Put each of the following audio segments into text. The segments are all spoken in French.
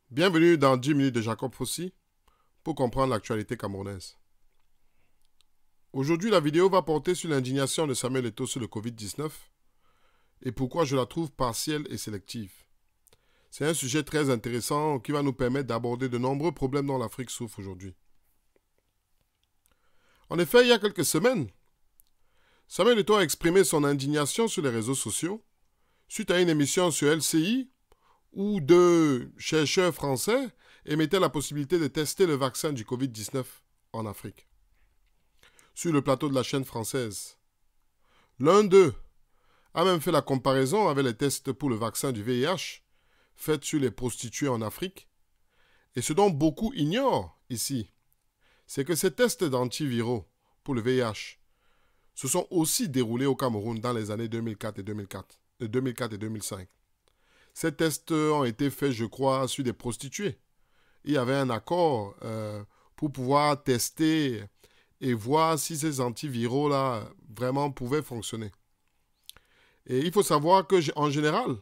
Bienvenue dans 10 minutes de Jacob Fossi pour comprendre l'actualité camerounaise. Aujourd'hui, la vidéo va porter sur l'indignation de Samuel Eto'o sur le Covid-19 et pourquoi je la trouve partielle et sélective. C'est un sujet très intéressant qui va nous permettre d'aborder de nombreux problèmes dont l'Afrique souffre aujourd'hui. En effet, il y a quelques semaines, Samuel Eto'o a exprimé son indignation sur les réseaux sociaux suite à une émission sur LCI où deux chercheurs français émettaient la possibilité de tester le vaccin du Covid-19 en Afrique. Sur le plateau de la chaîne française, l'un d'eux a même fait la comparaison avec les tests pour le vaccin du VIH faits sur les prostituées en Afrique. Et ce dont beaucoup ignorent ici, c'est que ces tests d'antiviraux pour le VIH se sont aussi déroulés au Cameroun dans les années 2004 et 2005. Ces tests ont été faits, je crois, sur des prostituées. Il y avait un accord pour pouvoir tester et voir si ces antiviraux-là vraiment pouvaient fonctionner. Et il faut savoir qu'en général,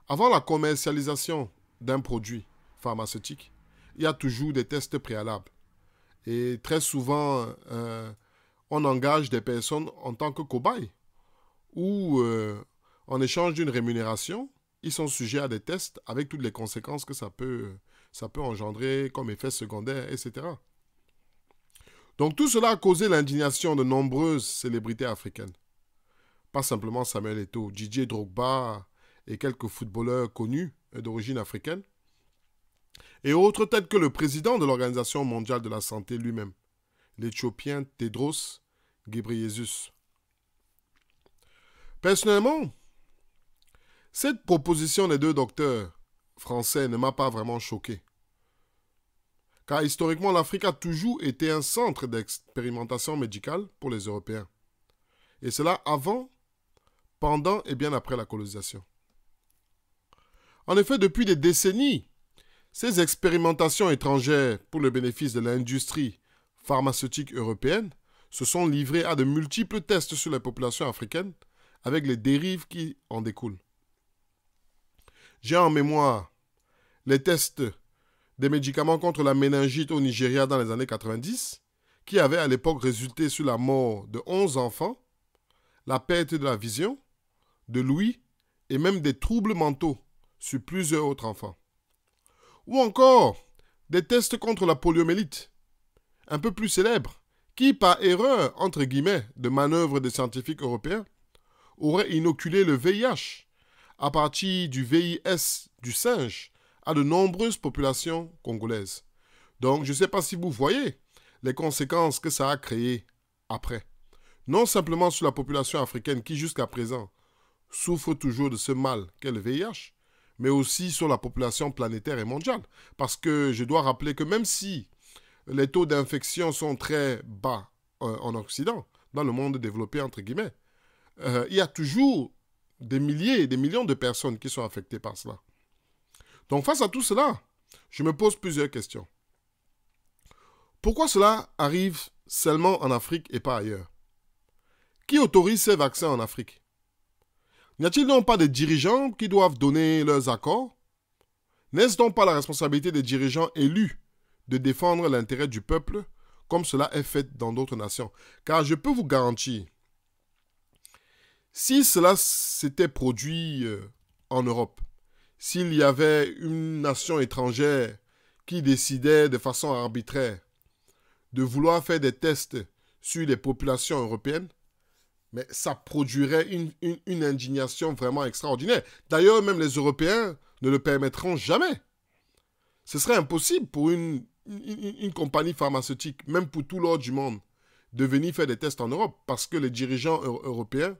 avant la commercialisation d'un produit pharmaceutique, il y a toujours des tests préalables. Et très souvent, on engage des personnes en tant que cobayes ou en échange d'une rémunération, ils sont sujets à des tests avec toutes les conséquences que ça peut engendrer comme effets secondaires, etc. Donc tout cela a causé l'indignation de nombreuses célébrités africaines. Pas simplement Samuel Eto'o, Didier Drogba et quelques footballeurs connus d'origine africaine, et autres tels que le président de l'Organisation mondiale de la santé lui-même, l'Éthiopien Tedros Ghebreyesus. Personnellement, cette proposition des deux docteurs français ne m'a pas vraiment choqué. Car historiquement, l'Afrique a toujours été un centre d'expérimentation médicale pour les Européens. Et cela avant, pendant et bien après la colonisation. En effet, depuis des décennies, ces expérimentations étrangères pour le bénéfice de l'industrie pharmaceutique européenne se sont livrées à de multiples tests sur les populations africaines avec les dérives qui en découlent. J'ai en mémoire les tests des médicaments contre la méningite au Nigeria dans les années 90, qui avaient à l'époque résulté sur la mort de 11 enfants, la perte de la vision, de l'ouïe et même des troubles mentaux sur plusieurs autres enfants. Ou encore des tests contre la poliomyélite, un peu plus célèbres, qui par erreur, entre guillemets, de manœuvre des scientifiques européens, auraient inoculé le VIH à partir du VIS du singe à de nombreuses populations congolaises. Donc, je ne sais pas si vous voyez les conséquences que ça a créées après. Non simplement sur la population africaine qui, jusqu'à présent, souffre toujours de ce mal qu'est le VIH, mais aussi sur la population planétaire et mondiale. Parce que je dois rappeler que même si les taux d'infection sont très bas en Occident, dans le monde développé, entre guillemets, il y a toujours des milliers et des millions de personnes qui sont affectées par cela. Donc face à tout cela, je me pose plusieurs questions. Pourquoi cela arrive seulement en Afrique et pas ailleurs? Qui autorise ces vaccins en Afrique? N'y a-t-il donc pas des dirigeants qui doivent donner leurs accords? N'est-ce donc pas la responsabilité des dirigeants élus de défendre l'intérêt du peuple comme cela est fait dans d'autres nations? Car je peux vous garantir, si cela s'était produit en Europe, s'il y avait une nation étrangère qui décidait de façon arbitraire de vouloir faire des tests sur les populations européennes, mais ça produirait une indignation vraiment extraordinaire. D'ailleurs, même les Européens ne le permettront jamais. Ce serait impossible pour une compagnie pharmaceutique, même pour tout l'ordre du monde, de venir faire des tests en Europe parce que les dirigeants européens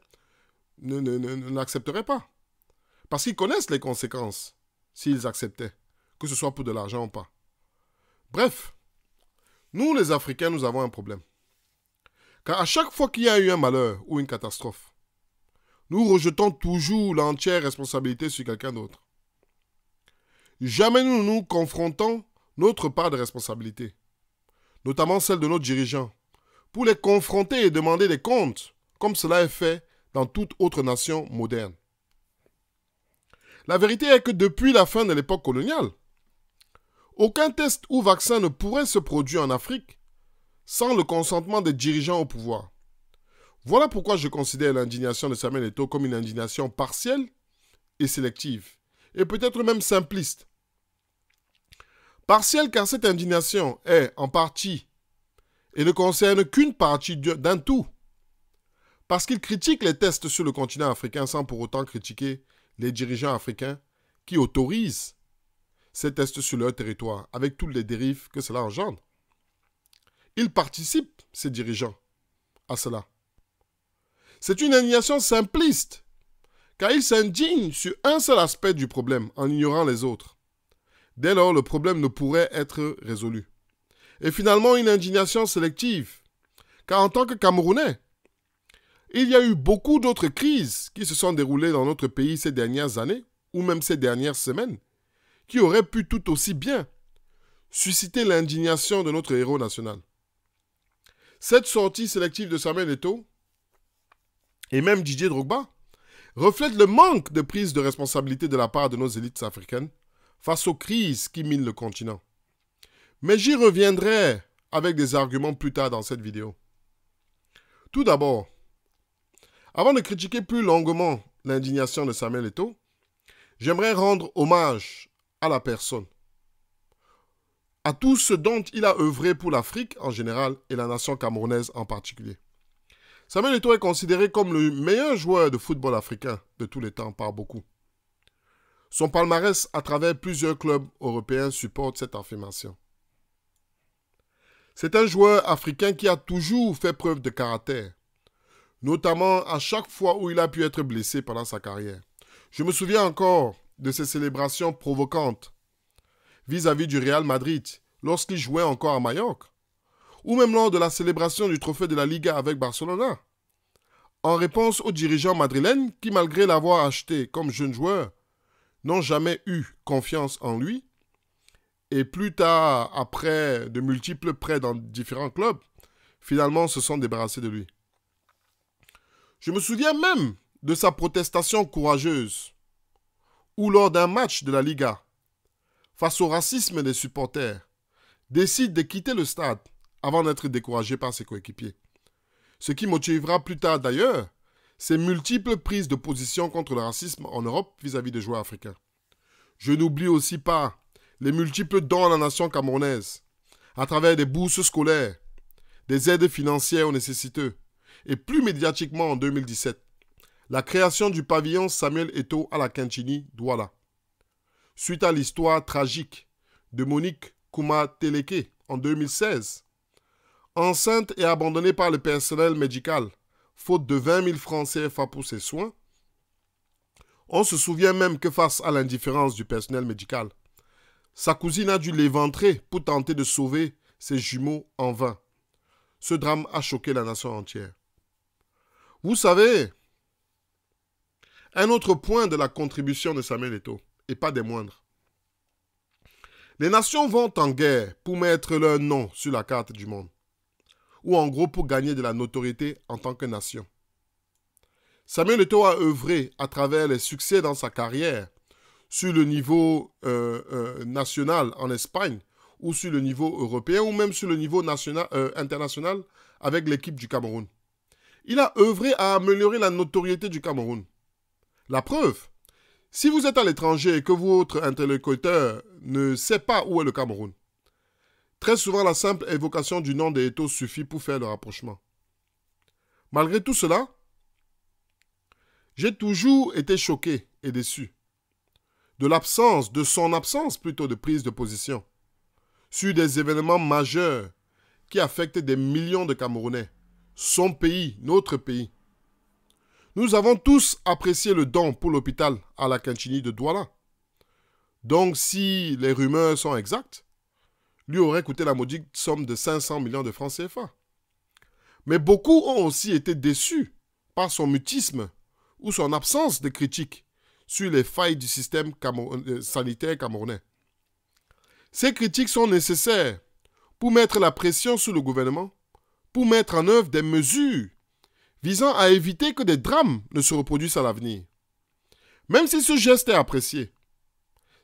n'accepteraient pas. Parce qu'ils connaissent les conséquences s'ils acceptaient, que ce soit pour de l'argent ou pas. Bref, nous les Africains, nous avons un problème. Car à chaque fois qu'il y a eu un malheur ou une catastrophe, nous rejetons toujours l'entière responsabilité sur quelqu'un d'autre. Jamais nous nous confrontons notre part de responsabilité, notamment celle de nos dirigeants, pour les confronter et demander des comptes, comme cela est fait dans toute autre nation moderne. La vérité est que depuis la fin de l'époque coloniale, Aucun test ou vaccin ne pourrait se produire en Afrique sans le consentement des dirigeants au pouvoir. Voilà pourquoi je considère l'indignation de Samuel Eto'o comme une indignation partielle et sélective, et peut-être même simpliste. Partielle car cette indignation est en partie et ne concerne qu'une partie d'un tout, parce qu'il critique les tests sur le continent africain sans pour autant critiquer les dirigeants africains qui autorisent ces tests sur leur territoire, avec toutes les dérives que cela engendre. Ils participent, ces dirigeants, à cela. C'est une indignation simpliste, car ils s'indignent sur un seul aspect du problème, en ignorant les autres. Dès lors, le problème ne pourrait être résolu. Et finalement, une indignation sélective, car en tant que Camerounais, il y a eu beaucoup d'autres crises qui se sont déroulées dans notre pays ces dernières années, ou même ces dernières semaines, qui auraient pu tout aussi bien susciter l'indignation de notre héros national. Cette sortie sélective de Samuel Eto'o, et même Didier Drogba, reflète le manque de prise de responsabilité de la part de nos élites africaines face aux crises qui minent le continent. Mais j'y reviendrai avec des arguments plus tard dans cette vidéo. Tout d'abord, avant de critiquer plus longuement l'indignation de Samuel Eto'o, j'aimerais rendre hommage à la personne, à tout ce dont il a œuvré pour l'Afrique en général et la nation camerounaise en particulier. Samuel Eto'o est considéré comme le meilleur joueur de football africain de tous les temps par beaucoup. Son palmarès à travers plusieurs clubs européens supporte cette affirmation. C'est un joueur africain qui a toujours fait preuve de caractère, notamment à chaque fois où il a pu être blessé pendant sa carrière. Je me souviens encore de ses célébrations provocantes vis-à-vis du Real Madrid lorsqu'il jouait encore à Majorque, ou même lors de la célébration du trophée de la Liga avec Barcelona, en réponse aux dirigeants madrilènes qui, malgré l'avoir acheté comme jeune joueur, n'ont jamais eu confiance en lui, et plus tard, après de multiples prêts dans différents clubs, finalement se sont débarrassés de lui. Je me souviens même de sa protestation courageuse, où lors d'un match de la Liga, face au racisme des supporters, décide de quitter le stade avant d'être découragé par ses coéquipiers. Ce qui motivera plus tard d'ailleurs ses multiples prises de position contre le racisme en Europe vis-à-vis des joueurs africains. Je n'oublie aussi pas les multiples dons à la nation camerounaise, à travers des bourses scolaires, des aides financières aux nécessiteux, et plus médiatiquement en 2017, la création du pavillon Samuel Eto'o à la Kintchini, Douala, suite à l'histoire tragique de Monique Kouma-Teleke en 2016, enceinte et abandonnée par le personnel médical, faute de 20 000 francs CFA pour ses soins. On se souvient même que face à l'indifférence du personnel médical, sa cousine a dû l'éventrer pour tenter de sauver ses jumeaux en vain. Ce drame a choqué la nation entière. Vous savez, un autre point de la contribution de Samuel Eto'o, et pas des moindres. Les nations vont en guerre pour mettre leur nom sur la carte du monde, ou en gros pour gagner de la notoriété en tant que nation. Samuel Eto'o a œuvré à travers les succès dans sa carrière sur le niveau national en Espagne, ou sur le niveau européen, ou même sur le niveau international avec l'équipe du Cameroun. Il a œuvré à améliorer la notoriété du Cameroun. La preuve, si vous êtes à l'étranger et que votre interlocuteur ne sait pas où est le Cameroun, très souvent la simple évocation du nom d'Eto'o suffit pour faire le rapprochement. Malgré tout cela, j'ai toujours été choqué et déçu de son absence plutôt de prise de position sur des événements majeurs qui affectent des millions de Camerounais, son pays, notre pays. Nous avons tous apprécié le don pour l'hôpital à la Kintchini de Douala. Donc, si les rumeurs sont exactes, lui aurait coûté la maudite somme de 500 millions de francs CFA. Mais beaucoup ont aussi été déçus par son mutisme ou son absence de critique sur les failles du système sanitaire camerounais. Ces critiques sont nécessaires pour mettre la pression sur le gouvernement, pour mettre en œuvre des mesures visant à éviter que des drames ne se reproduisent à l'avenir. Même si ce geste est apprécié,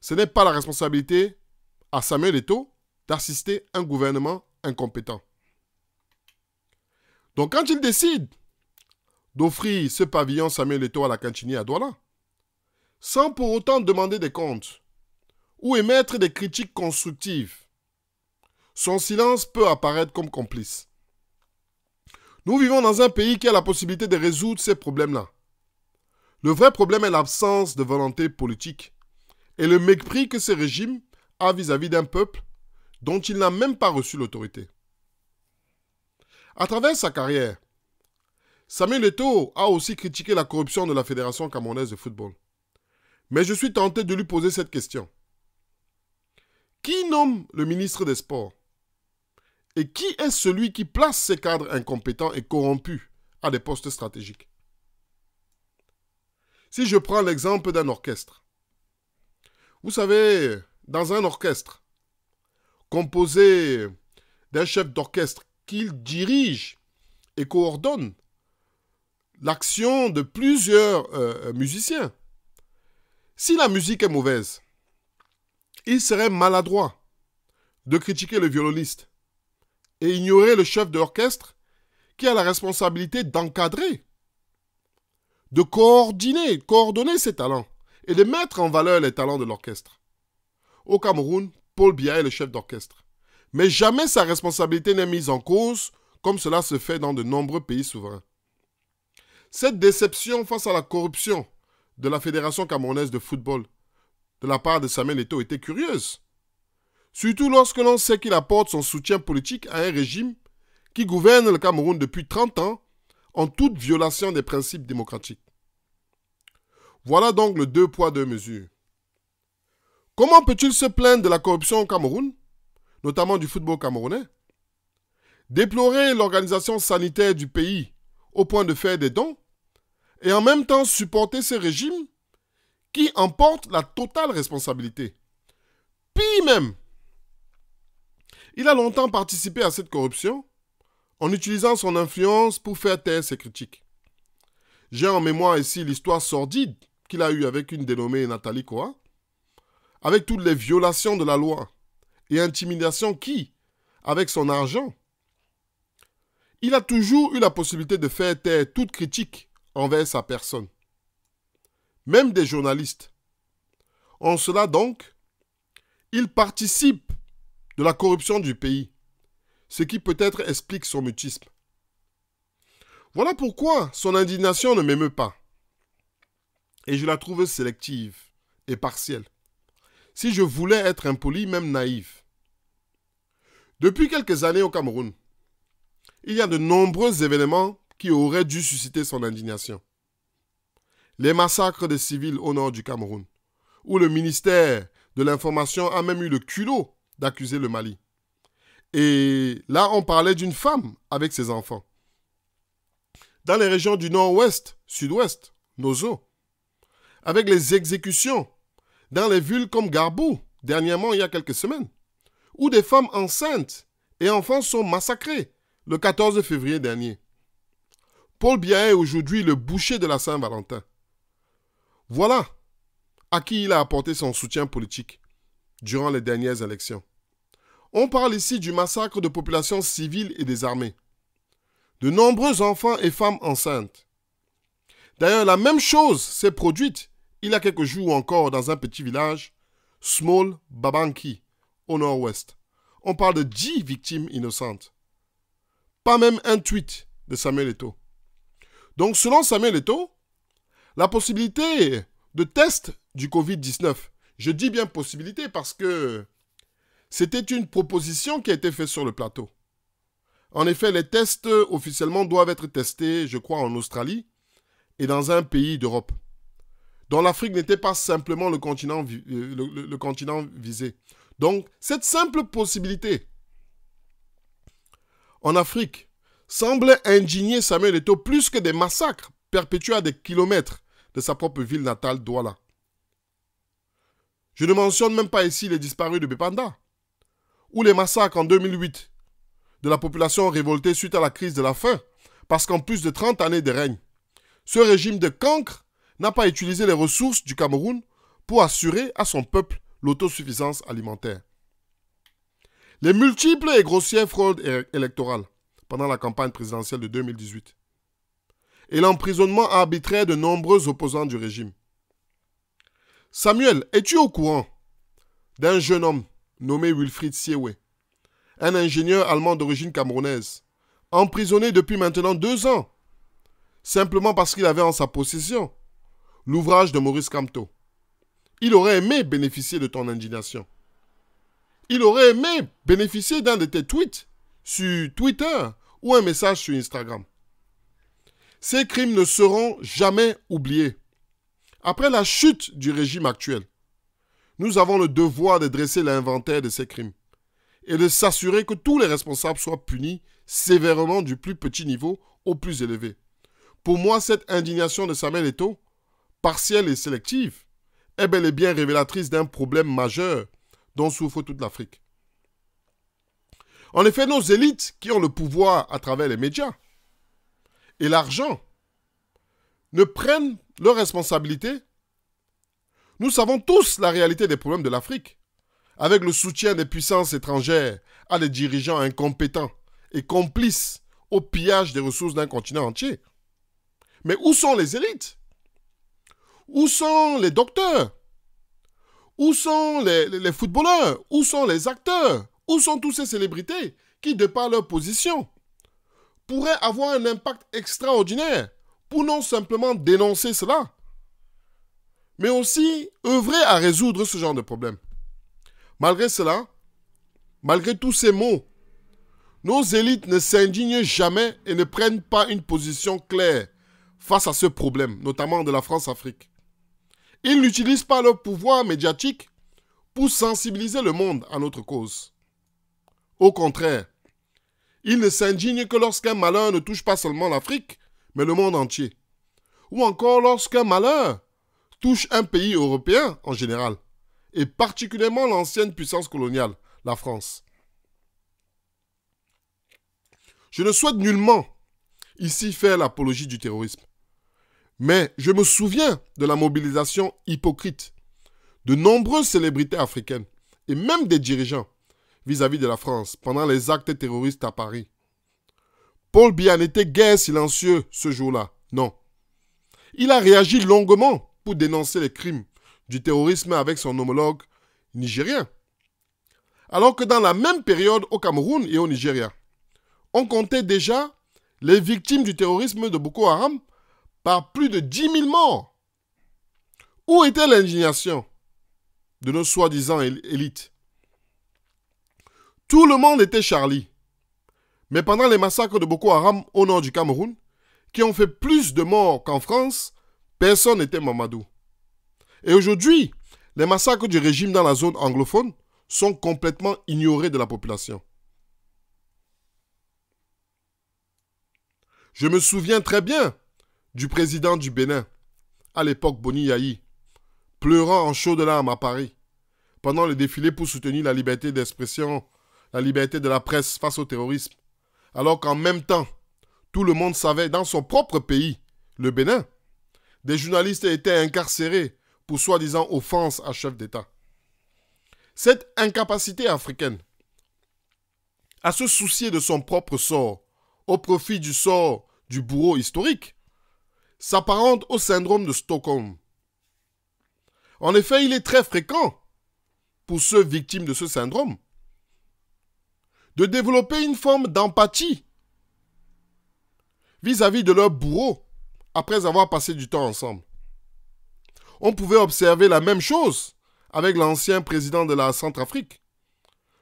ce n'est pas la responsabilité à Samuel Eto'o d'assister un gouvernement incompétent. Donc quand il décide d'offrir ce pavillon Samuel Eto'o à la Cantini à Douala, sans pour autant demander des comptes ou émettre des critiques constructives, son silence peut apparaître comme complice. Nous vivons dans un pays qui a la possibilité de résoudre ces problèmes-là. Le vrai problème est l'absence de volonté politique et le mépris que ce régime a vis-à-vis d'un peuple dont il n'a même pas reçu l'autorité. À travers sa carrière, Samuel Eto'o a aussi critiqué la corruption de la Fédération camerounaise de football. Mais je suis tenté de lui poser cette question. Qui nomme le ministre des Sports? Et qui est celui qui place ces cadres incompétents et corrompus à des postes stratégiques? Si je prends l'exemple d'un orchestre. Vous savez, dans un orchestre, composé d'un chef d'orchestre qui dirige et coordonne l'action de plusieurs musiciens, si la musique est mauvaise, il serait maladroit de critiquer le violoniste et ignorer le chef de l'orchestre qui a la responsabilité d'encadrer, de coordonner ses talents et de mettre en valeur les talents de l'orchestre. Au Cameroun, Paul Biya est le chef d'orchestre. Mais jamais sa responsabilité n'est mise en cause comme cela se fait dans de nombreux pays souverains. Cette déception face à la corruption de la Fédération camerounaise de football de la part de Samuel Eto'o était curieuse. Surtout lorsque l'on sait qu'il apporte son soutien politique à un régime qui gouverne le Cameroun depuis 30 ans en toute violation des principes démocratiques. Voilà donc le deux poids, deux mesures. Comment peut-il se plaindre de la corruption au Cameroun, notamment du football camerounais, déplorer l'organisation sanitaire du pays au point de faire des dons, et en même temps supporter ce régime qui en porte la totale responsabilité? Pire même, il a longtemps participé à cette corruption en utilisant son influence pour faire taire ses critiques. J'ai en mémoire ici l'histoire sordide qu'il a eue avec une dénommée Nathalie Koa, avec toutes les violations de la loi et intimidations qui, avec son argent, il a toujours eu la possibilité de faire taire toute critique envers sa personne, même des journalistes. En cela donc, il participe de la corruption du pays, ce qui peut-être explique son mutisme. Voilà pourquoi son indignation ne m'émeut pas, et je la trouve sélective et partielle, si je voulais être impoli, même naïf. Depuis quelques années au Cameroun, il y a de nombreux événements qui auraient dû susciter son indignation. Les massacres des civils au nord du Cameroun, où le ministère de l'Information a même eu le culot d'accuser le Mali. Et là, on parlait d'une femme avec ses enfants. Dans les régions du nord-ouest, sud-ouest, Nozo, avec les exécutions dans les villes comme Garbou, dernièrement il y a quelques semaines, où des femmes enceintes et enfants sont massacrés le 14 février dernier. Paul Biya est aujourd'hui le boucher de la Saint-Valentin. Voilà à qui il a apporté son soutien politique durant les dernières élections. On parle ici du massacre de populations civiles et désarmées, de nombreux enfants et femmes enceintes. D'ailleurs, la même chose s'est produite il y a quelques jours encore dans un petit village, Small Babanki, au nord-ouest. On parle de 10 victimes innocentes. Pas même un tweet de Samuel Eto'o. Donc, selon Samuel Eto'o, la possibilité de test du Covid-19, je dis bien possibilité parce que c'était une proposition qui a été faite sur le plateau. En effet, les tests officiellement doivent être testés, je crois, en Australie et dans un pays d'Europe, dont l'Afrique n'était pas simplement le continent visé. Donc, cette simple possibilité en Afrique semble indigner Samuel Eto'o plus que des massacres perpétués à des kilomètres de sa propre ville natale, Douala. Je ne mentionne même pas ici les disparus de Bépanda, ou les massacres en 2008 de la population révoltée suite à la crise de la faim, parce qu'en plus de 30 années de règne, ce régime de cancre n'a pas utilisé les ressources du Cameroun pour assurer à son peuple l'autosuffisance alimentaire. les multiples et grossières fraudes électorales pendant la campagne présidentielle de 2018 et l'emprisonnement arbitraire de nombreux opposants du régime. Samuel, es-tu au courant d'un jeune homme nommé Wilfried Siewe, un ingénieur allemand d'origine camerounaise, emprisonné depuis maintenant 2 ans, simplement parce qu'il avait en sa possession l'ouvrage de Maurice Kamto? Il aurait aimé bénéficier de ton indignation. Il aurait aimé bénéficier d'un de tes tweets sur Twitter ou un message sur Instagram. Ces crimes ne seront jamais oubliés. Après la chute du régime actuel, nous avons le devoir de dresser l'inventaire de ces crimes et de s'assurer que tous les responsables soient punis sévèrement du plus petit niveau au plus élevé. Pour moi, cette indignation de Samuel Eto'o, partielle et sélective, est bel et bien révélatrice d'un problème majeur dont souffre toute l'Afrique. En effet, nos élites qui ont le pouvoir à travers les médias et l'argent ne prennent leurs responsabilités. Nous savons tous la réalité des problèmes de l'Afrique, avec le soutien des puissances étrangères à des dirigeants incompétents et complices au pillage des ressources d'un continent entier. Mais où sont les élites? Où sont les docteurs? Où sont les footballeurs? Où sont les acteurs? Où sont toutes ces célébrités qui, de par leur position, pourraient avoir un impact extraordinaire pour non simplement dénoncer cela, mais aussi œuvrer à résoudre ce genre de problème? Malgré cela, malgré tous ces mots, nos élites ne s'indignent jamais et ne prennent pas une position claire face à ce problème, notamment de la France-Afrique. Ils n'utilisent pas leur pouvoir médiatique pour sensibiliser le monde à notre cause. Au contraire, ils ne s'indignent que lorsqu'un malheur ne touche pas seulement l'Afrique, mais le monde entier. Ou encore lorsqu'un malheur touche un pays européen en général, et particulièrement l'ancienne puissance coloniale, la France. Je ne souhaite nullement ici faire l'apologie du terrorisme, mais je me souviens de la mobilisation hypocrite de nombreuses célébrités africaines et même des dirigeants vis-à-vis de la France pendant les actes terroristes à Paris. Paul Biya n'était guère silencieux ce jour-là, non. Il a réagi longuement pour dénoncer les crimes du terrorisme avec son homologue nigérien. Alors que dans la même période au Cameroun et au Nigeria, on comptait déjà les victimes du terrorisme de Boko Haram par plus de 10 000 morts. Où était l'indignation de nos soi-disant élites? Tout le monde était Charlie. Mais pendant les massacres de Boko Haram au nord du Cameroun, qui ont fait plus de morts qu'en France, personne n'était Mamadou. Et aujourd'hui, les massacres du régime dans la zone anglophone sont complètement ignorés de la population. Je me souviens très bien du président du Bénin, à l'époque Boni Yayi, pleurant en chaudes larmes à Paris, pendant le défilé pour soutenir la liberté d'expression, la liberté de la presse face au terrorisme, alors qu'en même temps, tout le monde savait dans son propre pays, le Bénin, des journalistes étaient incarcérés pour soi-disant offense à chef d'État. Cette incapacité africaine à se soucier de son propre sort au profit du sort du bourreau historique s'apparente au syndrome de Stockholm. En effet, il est très fréquent pour ceux victimes de ce syndrome de développer une forme d'empathie vis-à-vis de leur bourreau après avoir passé du temps ensemble. On pouvait observer la même chose avec l'ancien président de la Centrafrique,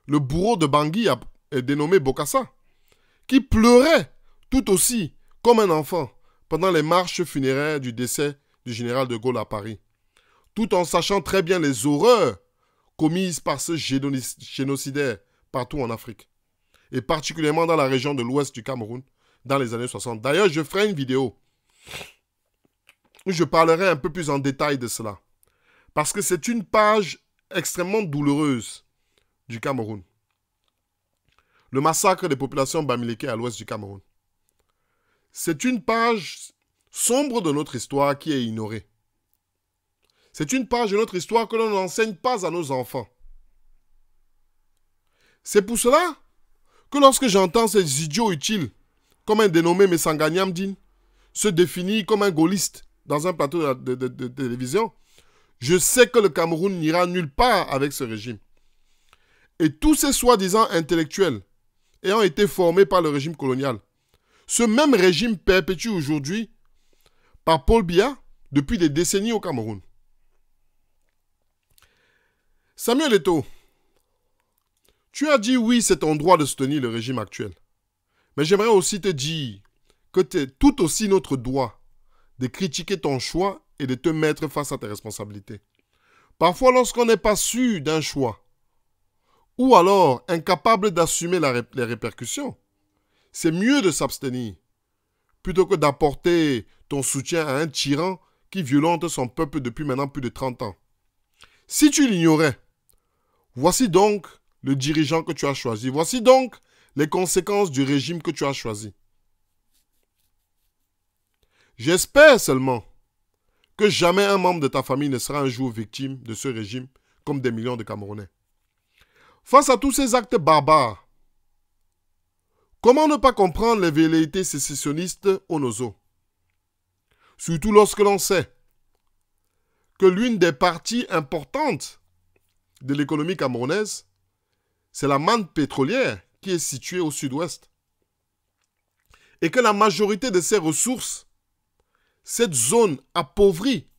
le bourreau de Bangui dénommé Bokassa, qui pleurait tout aussi comme un enfant pendant les marches funéraires du décès du général de Gaulle à Paris, tout en sachant très bien les horreurs commises par ce génocidaire partout en Afrique, et particulièrement dans la région de l'ouest du Cameroun, dans les années 60. D'ailleurs, je ferai une vidéo où je parlerai un peu plus en détail de cela, parce que c'est une page extrêmement douloureuse du Cameroun. Le massacre des populations bamileke à l'ouest du Cameroun. C'est une page sombre de notre histoire qui est ignorée. C'est une page de notre histoire que l'on n'enseigne pas à nos enfants. C'est pour cela que lorsque j'entends ces idiots utiles, comme un dénommé Messanganyamdine, se définir comme un gaulliste dans un plateau de télévision, je sais que le Cameroun n'ira nulle part avec ce régime. Et tous ces soi-disant intellectuels ayant été formés par le régime colonial, ce même régime perpétue aujourd'hui par Paul Biya depuis des décennies au Cameroun. Samuel Eto'o, tu as dit oui, c'est ton droit de soutenir le régime actuel. Mais j'aimerais aussi te dire que c'est tout aussi notre droit de critiquer ton choix et de te mettre face à tes responsabilités. Parfois, lorsqu'on n'est pas sûr d'un choix, ou alors incapable d'assumer les répercussions, c'est mieux de s'abstenir, plutôt que d'apporter ton soutien à un tyran qui violente son peuple depuis maintenant plus de 30 ans. Si tu l'ignorais, voici donc le dirigeant que tu as choisi. Voici donc les conséquences du régime que tu as choisi. J'espère seulement que jamais un membre de ta famille ne sera un jour victime de ce régime comme des millions de Camerounais. Face à tous ces actes barbares, comment ne pas comprendre les velléités sécessionnistes au Nozo? Surtout lorsque l'on sait que l'une des parties importantes de l'économie camerounaise, c'est la manne pétrolière qui est située au sud-ouest. Et que la majorité de ses ressources, cette zone appauvrie,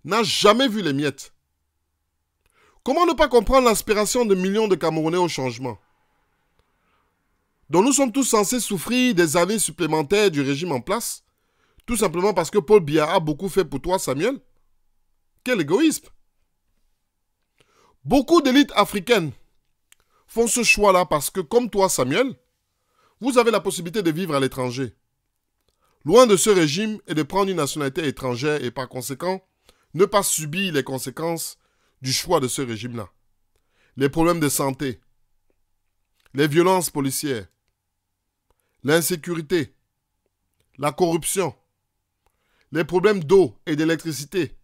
n'a jamais vu les miettes. Comment ne pas comprendre l'aspiration de millions de Camerounais au changement, dont nous sommes tous censés souffrir des années supplémentaires du régime en place, tout simplement parce que Paul Biya a beaucoup fait pour toi, Samuel? Quel égoïsme! Beaucoup d'élites africaines font ce choix-là parce que, comme toi, Samuel, vous avez la possibilité de vivre à l'étranger, loin de ce régime et de prendre une nationalité étrangère et par conséquent, ne pas subir les conséquences du choix de ce régime-là. Les problèmes de santé, les violences policières, l'insécurité, la corruption, les problèmes d'eau et d'électricité.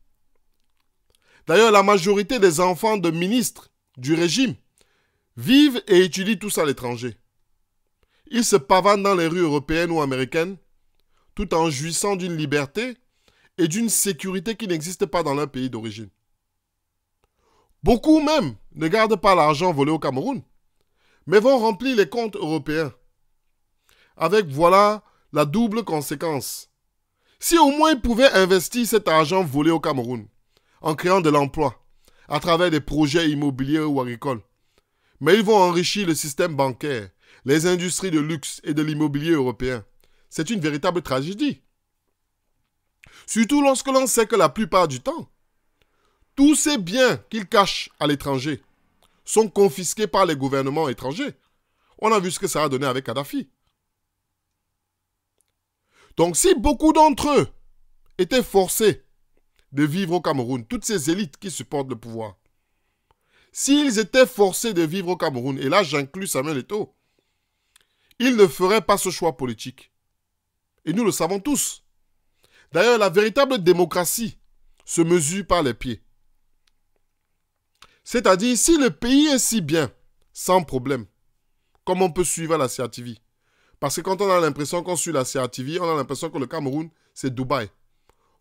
D'ailleurs, la majorité des enfants de ministres du régime vivent et étudient tous à l'étranger. Ils se pavanent dans les rues européennes ou américaines tout en jouissant d'une liberté et d'une sécurité qui n'existe pas dans leur pays d'origine. Beaucoup même ne gardent pas l'argent volé au Cameroun, mais vont remplir les comptes européens. Avec voilà la double conséquence. Si au moins ils pouvaient investir cet argent volé au Cameroun en créant de l'emploi à travers des projets immobiliers ou agricoles, mais ils vont enrichir le système bancaire, les industries de luxe et de l'immobilier européen. C'est une véritable tragédie. Surtout lorsque l'on sait que la plupart du temps, tous ces biens qu'ils cachent à l'étranger sont confisqués par les gouvernements étrangers. On a vu ce que ça a donné avec Kadhafi. Donc si beaucoup d'entre eux étaient forcés de vivre au Cameroun, toutes ces élites qui supportent le pouvoir, s'ils étaient forcés de vivre au Cameroun, et là j'inclus Samuel Eto'o, ils ne feraient pas ce choix politique. Et nous le savons tous. D'ailleurs, la véritable démocratie se mesure par les pieds. C'est-à-dire, si le pays est si bien, sans problème, comme on peut suivre la CRTV. Parce que quand on a l'impression qu'on suit la CRTV, on a l'impression que le Cameroun, c'est Dubaï.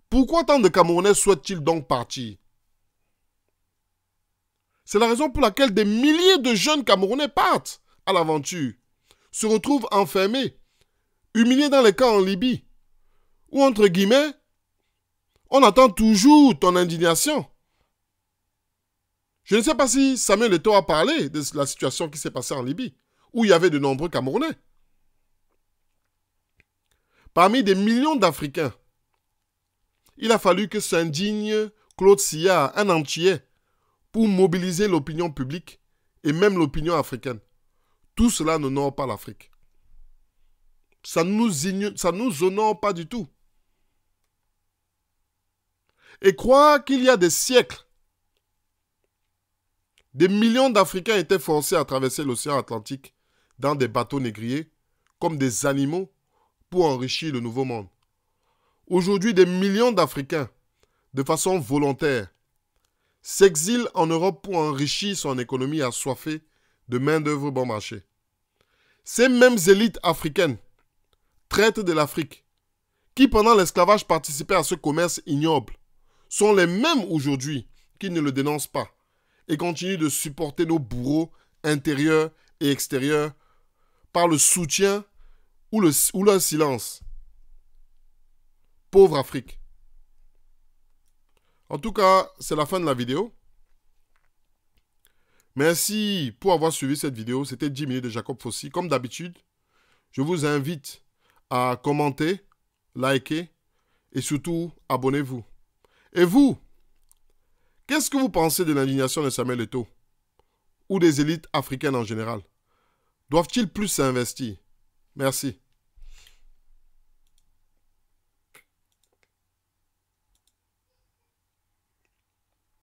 Pourquoi tant de Camerounais souhaitent-ils donc partir? C'est la raison pour laquelle des milliers de jeunes Camerounais partent à l'aventure, se retrouvent enfermés, humiliés dans les camps en Libye, où, entre guillemets, on attend toujours ton indignation. Je ne sais pas si Samuel Eto'o a parlé de la situation qui s'est passée en Libye, où il y avait de nombreux Camerounais. Parmi des millions d'Africains, il a fallu que s'indigne Claude Sillard, un Antillais, pour mobiliser l'opinion publique et même l'opinion africaine. Tout cela n'honore pas l'Afrique. Ça nous honore pas du tout. Et croire qu'il y a des siècles, des millions d'Africains étaient forcés à traverser l'océan Atlantique dans des bateaux négriers, comme des animaux, pour enrichir le nouveau monde. Aujourd'hui, des millions d'Africains, de façon volontaire, s'exilent en Europe pour enrichir son économie assoiffée de main-d'œuvre bon marché. Ces mêmes élites africaines, traîtres de l'Afrique, qui pendant l'esclavage participaient à ce commerce ignoble, sont les mêmes aujourd'hui qui ne le dénoncent pas et continuent de supporter nos bourreaux intérieurs et extérieurs par le soutien ou leur silence. Pauvre Afrique. En tout cas, c'est la fin de la vidéo. Merci pour avoir suivi cette vidéo. C'était 10 minutes de Jacob Fossi. Comme d'habitude, je vous invite à commenter, liker et surtout abonnez-vous. Et vous, qu'est-ce que vous pensez de l'indignation de Samuel Eto'o ou des élites africaines en général? Doivent-ils plus s'investir? Merci.